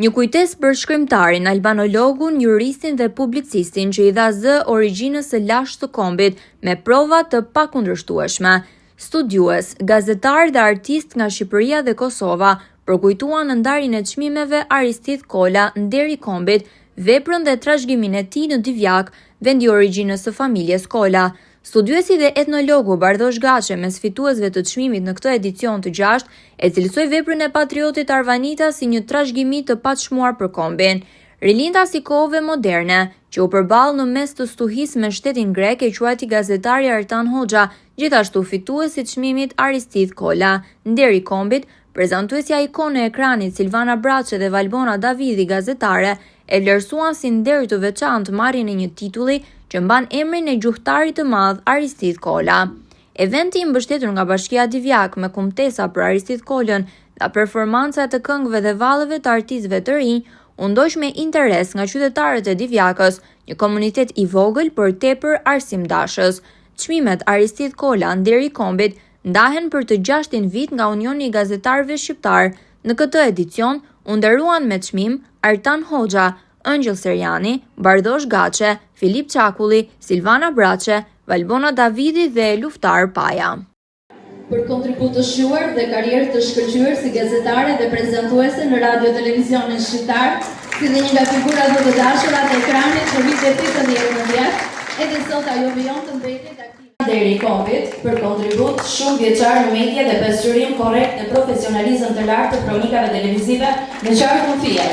Një kujtes për shkrimtarin, albanologun, juristin dhe publicistin që i dha zë origjinës së lashtë të kombit me prova të pakundërshtueshme. Studiues, gazetar dhe artist nga Shqipëria dhe Kosova përkujtuan në ndarjen e çmimeve Aristidh Kola, Nderi i kombit, veprën dhe trashëgiminë e tij në Divjak, vendi i origjinës së familjes Kola. Studiuesi dhe etnologu Bardosh Gaçe, mes fituesve të çmimit në këtë edicion të 6, e cilësoi veprën e patriotit Arvanita si një trashëgimi të paçmuar për kombin. Rilindas i kohëve moderne, që u përball në mes të stuhisë me shtetin grek, e quajti gazetari Artan Hoxha, gjithashtu fituesi i çmimit Aristidh Kola, Nderi i kombit, prezantuesja ikone e ekranit Silvana Braçe dhe Valbona Davidi gazetare, e vlerësuan si nder të veçantë marrjen e një titulli që mban emrin e gjuhtarit të madh Aristidh Kola. Eventi i mbështetur nga Bashkia Divjak me kumtesa për Aristidh Kolën dhe performanca të këngëve dhe vallëve të artistëve të rinj u ndoq me interes nga qytetarët e Divjakës, një komunitet i vogël por tepër arsimdashës. Çmimet Aristidh Kola, Nderi i kombit ndahen për të 6-in vit nga Unioni i Gazetarëve Shqiptar. Në këtë edicion u nderuan me çmim Artan Hoxha, Ëngjëll Serjani, Bardosh Gaçe, Filip Çakulli, Silvana Braçe, Valbona Davidi dhe Luftar Paja. Për kontribut të shquar dhe karrierë të shkëlqyer si gazetare dhe prezantuese në radio televizionin shqiptar, si dhe një nga figurat më të dashura të ekranit në vitet 80-90, edhe sot ajo vijon të mbetet aktive. Nderi i kombit për kontribut shumë vjeçar në media dhe pasqyrim korrekt dhe profesionalizëm të lartë të kronikave televizive me qartë kufije.